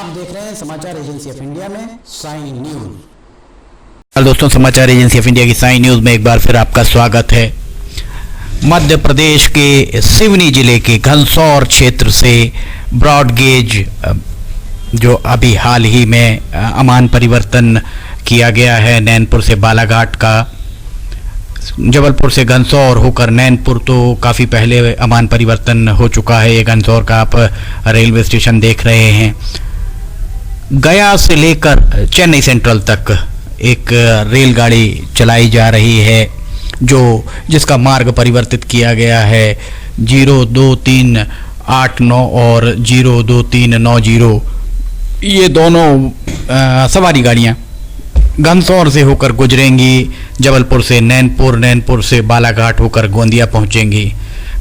आप देख रहे हैं समाचार एजेंसी ऑफ इंडिया में साइन न्यूज। दोस्तों, समाचार एजेंसी ऑफ इंडिया की साइन न्यूज में एक बार फिर आपका स्वागत है। मध्य प्रदेश के सिवनी जिले के घनसौर क्षेत्र से ब्रॉडगेज जो अभी हाल ही में अमान परिवर्तन किया गया है, नैनपुर से बालाघाट का, जबलपुर से घनसौर होकर नैनपुर तो काफ़ी पहले अमान परिवर्तन हो चुका है। ये घनसौर का आप रेलवे स्टेशन देख रहे हैं। गया से लेकर चेन्नई सेंट्रल तक एक रेलगाड़ी चलाई जा रही है जिसका मार्ग परिवर्तित किया गया है। 02389 और 02390 ये दोनों सवारी गाड़ियाँ घनसौर से होकर गुजरेंगी, जबलपुर से नैनपुर, नैनपुर से बालाघाट होकर गोंदिया पहुंचेंगी।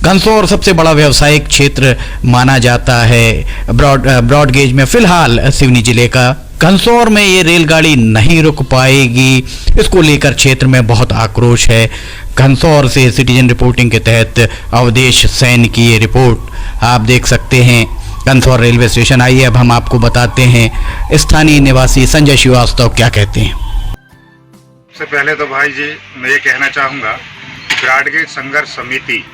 घनसौर सबसे बड़ा व्यावसायिक क्षेत्र माना जाता है ब्रॉडगेज में फिलहाल सिवनी जिले का। घनसौर में ये रेलगाड़ी नहीं रुक पाएगी, इसको लेकर क्षेत्र में बहुत आक्रोश है। घनसौर से सिटीजन रिपोर्टिंग के तहत अवधेश सैन की ये रिपोर्ट आप देख सकते हैं। घनसौर रेलवे स्टेशन, आइए अब हम आपको बताते हैं स्थानीय निवासी संजय श्रीवास्तव क्या कहते हैं। सबसे पहले तो भाई जी मैं ये कहना चाहूँगा कि ब्रॉडगेज संघर्ष समिति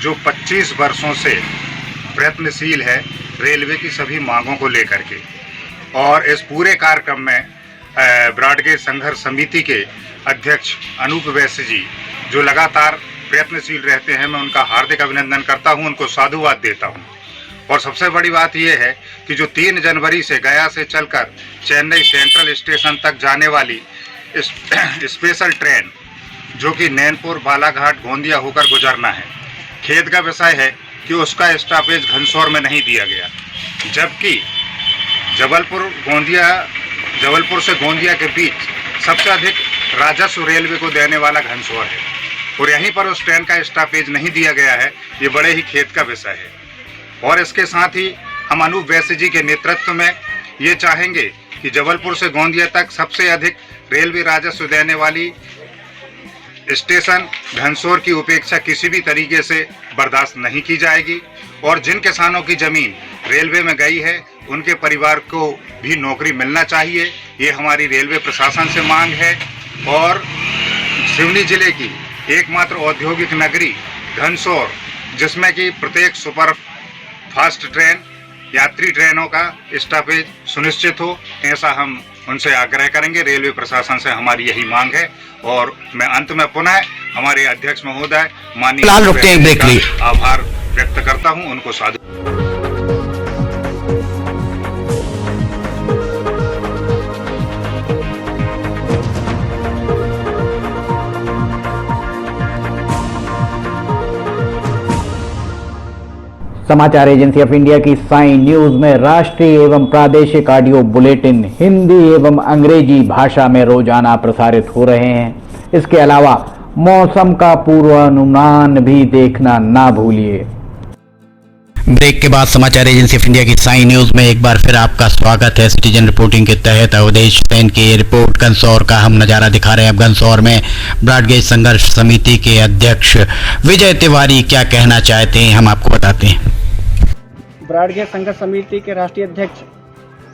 जो 25 वर्षों से प्रयत्नशील है रेलवे की सभी मांगों को लेकर के, और इस पूरे कार्यक्रम में ब्रॉडगेज संघर्ष समिति के अध्यक्ष अनूप वैश्य जी जो लगातार प्रयत्नशील रहते हैं, मैं उनका हार्दिक अभिनंदन करता हूं, उनको साधुवाद देता हूं। और सबसे बड़ी बात यह है कि जो 3 जनवरी से गया से चलकर चेन्नई सेंट्रल स्टेशन तक जाने वाली स्पेशल ट्रेन जो कि नैनपुर, बालाघाट, गोंदिया होकर गुजरना है, खेद का विषय है कि उसका स्टॉपेज घनसौर में नहीं दिया गया, जबकि जबलपुर से गोंदिया के बीच सबसे अधिक राजस्व रेलवे को देने वाला घनसौर है, और यहीं पर उस ट्रेन का स्टॉपेज नहीं दिया गया है। ये बड़े ही खेद का विषय है। और इसके साथ ही हम अनूप वैश्य जी के नेतृत्व में ये चाहेंगे कि जबलपुर से गोंदिया तक सबसे अधिक रेलवे राजस्व देने वाली स्टेशन घनसौर की उपेक्षा किसी भी तरीके से बर्दाश्त नहीं की जाएगी, और जिन किसानों की ज़मीन रेलवे में गई है उनके परिवार को भी नौकरी मिलना चाहिए, ये हमारी रेलवे प्रशासन से मांग है। और सिवनी जिले की एकमात्र औद्योगिक नगरी घनसौर, जिसमें कि प्रत्येक सुपर फास्ट ट्रेन, यात्री ट्रेनों का स्टॉपेज सुनिश्चित हो, ऐसा हम उनसे आग्रह करेंगे। रेलवे प्रशासन से हमारी यही मांग है। और मैं अंत में पुनः हमारे अध्यक्ष महोदय माननीय आभार व्यक्त करता हूं, उनको साधु। समाचार एजेंसी ऑफ इंडिया की साइन न्यूज में राष्ट्रीय एवं प्रादेशिक ऑडियो बुलेटिन हिंदी एवं अंग्रेजी भाषा में रोजाना प्रसारित हो रहे हैं। इसके अलावा मौसम का पूर्वानुमान भी देखना ना भूलिए। ब्रेक के बाद समाचार एजेंसी ऑफ इंडिया की साइन न्यूज में एक बार फिर आपका स्वागत है। सिटीजन रिपोर्टिंग के तहत अवधेश सैन की रिपोर्ट। घनसौर का हम नज़ारा दिखा रहे हैं। अब घनसौर में ब्रॉडगेज संघर्ष समिति के अध्यक्ष विजय तिवारी क्या कहना चाहते हैं, हम आपको बताते हैं। ब्रॉडगेज संघर्ष समिति के राष्ट्रीय अध्यक्ष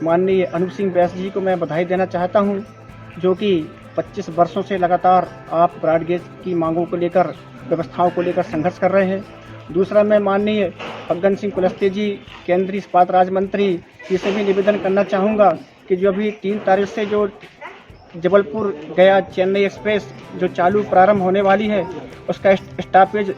माननीय अनूप सिंह वैश्य जी को मैं बधाई देना चाहता हूं, जो कि 25 वर्षों से लगातार आप ब्रॉडगेज की मांगों को लेकर, व्यवस्थाओं को लेकर संघर्ष कर रहे हैं। दूसरा, मैं माननीय फग्गन सिंह कुलस्ते जी, केंद्रीय इस्पात राज्य मंत्री, इसे भी निवेदन करना चाहूँगा कि जो अभी 3 तारीख से जो जबलपुर गया चेन्नई एक्सप्रेस जो चालू प्रारंभ होने वाली है, उसका स्टॉपेज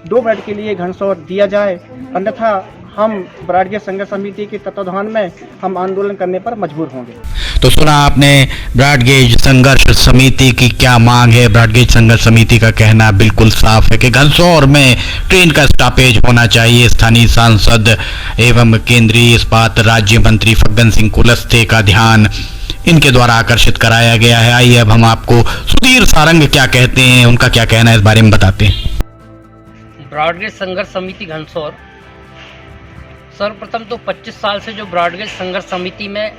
2 मिनट के लिए घनसौर दिया जाए, अन्यथा हम ब्रॉडगेज संघर्ष समिति के तत्वाधान में हम आंदोलन करने पर मजबूर होंगे। तो सुना आपने ब्रॉडगेज संघर्ष समिति की क्या मांग है। ब्रॉडगेज संघर्ष समिति का कहना बिल्कुल साफ है कि घनसौर में ट्रेन का स्टॉपेज होना चाहिए। स्थानीय सांसद एवं केंद्रीय इस्पात राज्य मंत्री फग्गन सिंह कुलस्ते का ध्यान इनके द्वारा आकर्षित कराया गया है। आइए अब हम आपको सुधीर सारंग क्या कहते हैं, उनका क्या कहना है इस बारे में बताते हैं। ब्रॉडगेज संघर्ष समिति घनसौर, सर्वप्रथम तो 25 साल से जो ब्रॉडगेज संघर्ष समिति में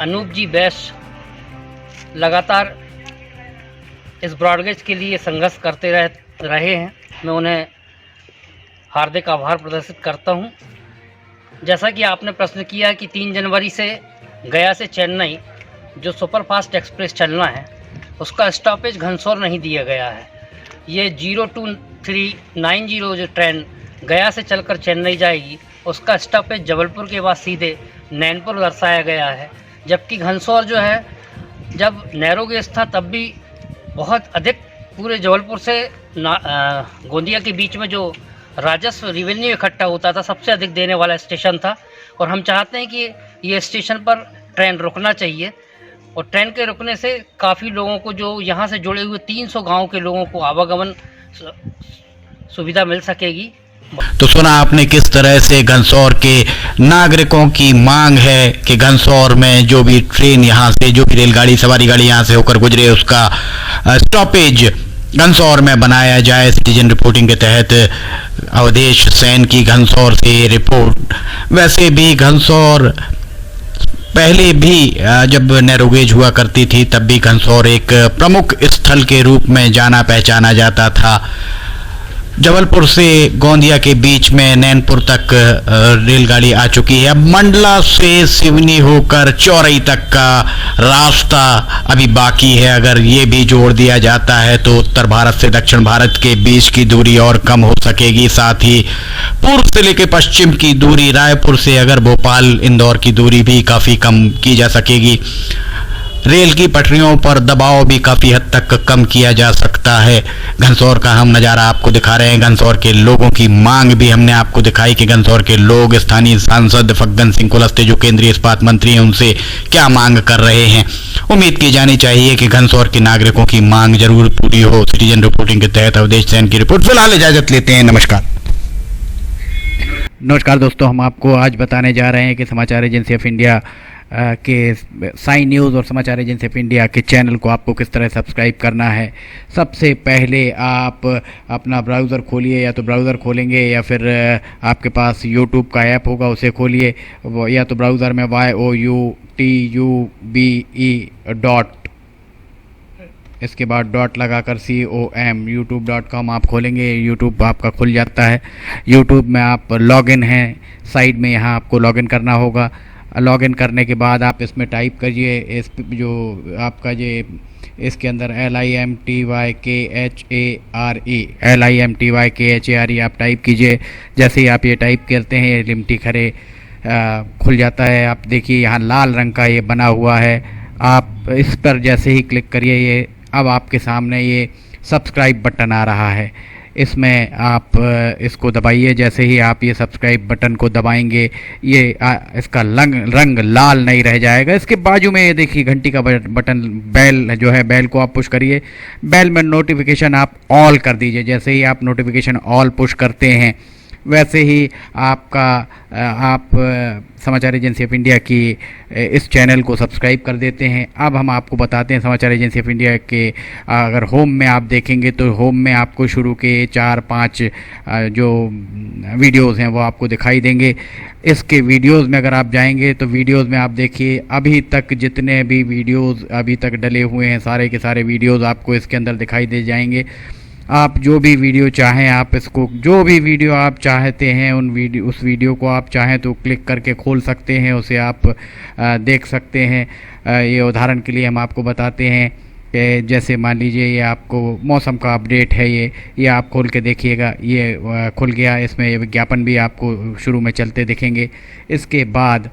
अनूप जी वैश्य लगातार इस ब्रॉडगेज के लिए संघर्ष करते रहे हैं, मैं उन्हें हार्दिक आभार प्रदर्शित करता हूं। जैसा कि आपने प्रश्न किया कि 3 जनवरी से गया से चेन्नई जो सुपरफास्ट एक्सप्रेस चलना है उसका स्टॉपेज घनसौर नहीं दिया गया है। ये 02390 जो ट्रेन गया से चलकर चेन्नई जाएगी उसका स्टॉपेज जबलपुर के बाद सीधे नैनपुर दर्शाया गया है। जबकि घनसौर जो है जब नैरो गेज था तब भी बहुत अधिक पूरे जबलपुर से गोंदिया के बीच में जो राजस्व रेवेन्यू इकट्ठा होता था सबसे अधिक देने वाला स्टेशन था। और हम चाहते हैं कि ये स्टेशन पर ट्रेन रुकना चाहिए और ट्रेन के रुकने से काफ़ी लोगों को जो यहाँ से जुड़े हुए 300 गांव के लोगों को आवागमन सुविधा मिल सकेगी। तो सुना आपने किस तरह से घनसौर के नागरिकों की मांग है कि घनसौर में जो भी ट्रेन यहाँ से, जो भी रेलगाड़ी, सवारी गाड़ी यहाँ से होकर गुजरे उसका स्टॉपेज घनसौर में बनाया जाए। सिटीजन रिपोर्टिंग के तहत अवधेश सेन की घनसौर से रिपोर्ट। वैसे भी घनसौर पहले भी जब नैरोगेज हुआ करती थी तब भी घनसौर एक प्रमुख स्थल के रूप में जाना पहचाना जाता था। जबलपुर से गोंदिया के बीच में नैनपुर तक रेलगाड़ी आ चुकी है। अब मंडला से सिवनी होकर चौरई तक का रास्ता अभी बाकी है। अगर ये भी जोड़ दिया जाता है तो उत्तर भारत से दक्षिण भारत के बीच की दूरी और कम हो सकेगी। साथ ही पूर्व से लेकर पश्चिम की दूरी, रायपुर से अगर भोपाल इंदौर की दूरी भी काफ़ी कम की जा सकेगी। रेल की पटरियों पर दबाव भी काफ़ी हद तक कम किया जा सकता है। घनसौर का हम नज़ारा आपको दिखा रहे हैं। घनसौर के लोगों की मांग भी हमने आपको दिखाई कि घनसौर के लोग स्थानीय सांसद फग्गन सिंह कुलस्ते जो केंद्रीय इस्पात मंत्री हैं उनसे क्या मांग कर रहे हैं। उम्मीद की जानी चाहिए कि घनसौर के नागरिकों की मांग जरूर पूरी हो। सिटीजन रिपोर्टिंग के तहत अवधेश सेन की रिपोर्ट। फिलहाल इजाजत लेते हैं। नमस्कार दोस्तों, हम आपको आज बताने जा रहे हैं कि समाचार एजेंसी ऑफ इंडिया के साइन न्यूज़ और समाचार एजेंसी ऑफ इंडिया के चैनल को आपको किस तरह सब्सक्राइब करना है। सबसे पहले आप अपना ब्राउज़र खोलिए, या तो ब्राउज़र खोलेंगे या फिर आपके पास यूट्यूब का ऐप होगा उसे खोलिए, या तो ब्राउज़र में youtube.com इसके बाद डॉट लगाकर com youtube.com आप खोलेंगे। यूट्यूब आपका खुल जाता है। यूट्यूब में आप लॉगिन हैं, साइड में यहाँ आपको लॉगिन करना होगा। लॉगिन करने के बाद आप इसमें टाइप करिए इस जो आपका ये इसके अंदर LIMTYKHARE आप टाइप कीजिए। जैसे ही आप ये टाइप करते हैं ये लिमटी खरे खुल जाता है। आप देखिए यहाँ लाल रंग का ये बना हुआ है। आप इस पर जैसे ही क्लिक करिए ये अब आपके सामने ये सब्सक्राइब बटन आ रहा है। इसमें आप इसको दबाइए। जैसे ही आप ये सब्सक्राइब बटन को दबाएंगे ये इसका रंग लाल नहीं रह जाएगा। इसके बाजू में ये देखिए घंटी का बटन, बेल जो है, बेल को आप पुश करिए। बेल में नोटिफिकेशन आप ऑल कर दीजिए। जैसे ही आप नोटिफिकेशन ऑल पुश करते हैं वैसे ही आप समाचार एजेंसी ऑफ इंडिया की इस चैनल को सब्सक्राइब कर देते हैं। अब हम आपको बताते हैं समाचार एजेंसी ऑफ इंडिया के अगर होम में आप देखेंगे तो होम में आपको शुरू के 4-5 जो वीडियोस हैं वो आपको दिखाई देंगे। इसके वीडियोस में अगर आप जाएंगे तो वीडियोस में आप देखिए अभी तक जितने भी वीडियोस अभी तक डले हुए हैं सारे के सारे वीडियोस आपको इसके अंदर दिखाई दे जाएंगे। आप जो भी वीडियो चाहें, आप इसको जो भी वीडियो आप चाहते हैं उस वीडियो को आप चाहें तो क्लिक करके खोल सकते हैं, उसे आप देख सकते हैं। ये उदाहरण के लिए हम आपको बताते हैं कि जैसे मान लीजिए ये आपको मौसम का अपडेट है, ये आप खोल के देखिएगा। ये खुल गया। इसमें विज्ञापन भी आपको शुरू में चलते दिखेंगे। इसके बाद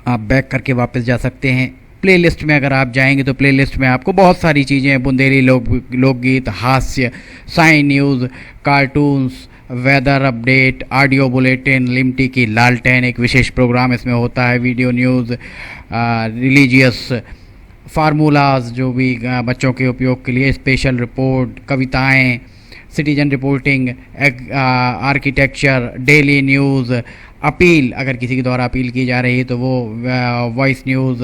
आप बैक करके वापस जा सकते हैं। प्लेलिस्ट में अगर आप जाएंगे तो प्लेलिस्ट में आपको बहुत सारी चीज़ें, बुंदेली लोकगीत, हास्य, sign news, cartoons, weather update, audio bulletin, Limti की लालटेन एक विशेष प्रोग्राम इसमें होता है, वीडियो न्यूज़, रिलीजियस फार्मूलाज जो भी बच्चों के उपयोग के लिए, स्पेशल रिपोर्ट, कविताएं, citizen reporting, architecture, daily news, appeal अगर किसी के द्वारा अपील की जा रही है तो वो, वॉइस न्यूज़,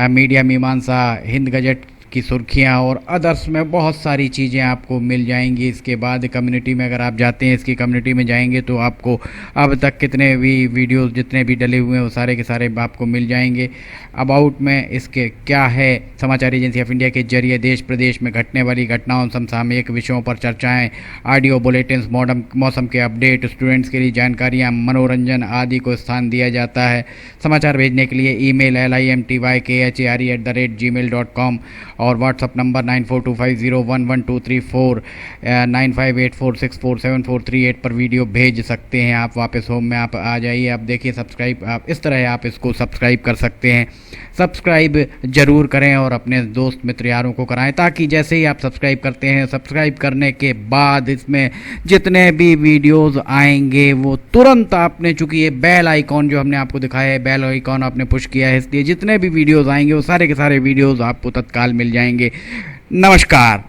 मीडिया मीमांसा, हिंद गजट की सुर्खियां और अदर्स में बहुत सारी चीज़ें आपको मिल जाएंगी। इसके बाद कम्युनिटी में अगर आप जाते हैं, इसकी कम्युनिटी में जाएंगे तो आपको अब तक कितने भी वीडियोस जितने भी डले हुए हैं वो सारे के सारे आपको मिल जाएंगे। अबाउट में इसके क्या है, समाचार एजेंसी ऑफ इंडिया के जरिए देश प्रदेश में घटने वाली घटनाओं, समसामयिक विषयों पर चर्चाएँ, ऑडियो बुलेटिन्स, मौसम के अपडेट, स्टूडेंट्स के लिए जानकारियाँ, मनोरंजन आदि को स्थान दिया जाता है। समाचार भेजने के लिए ईमेल limtykhare@gmail.com और व्हाट्सअप नंबर 9425011234 9584647438 पर वीडियो भेज सकते हैं आप। वापस होम में आप आ जाइए, आप देखिए सब्सक्राइब, आप इस तरह आप इसको सब्सक्राइब कर सकते हैं। सब्सक्राइब ज़रूर करें और अपने दोस्त मित्र यारों को कराएं, ताकि जैसे ही आप सब्सक्राइब करते हैं, सब्सक्राइब करने के बाद इसमें जितने भी वीडियोस आएंगे वो तुरंत आपने, चूँकि ये बेल आइकॉन जो हमने आपको दिखाया है, बेल आइकॉन आपने पुश किया है, इसलिए जितने भी वीडियोस आएंगे वो सारे के सारे वीडियोस आपको तत्काल मिल जाएंगे। नमस्कार।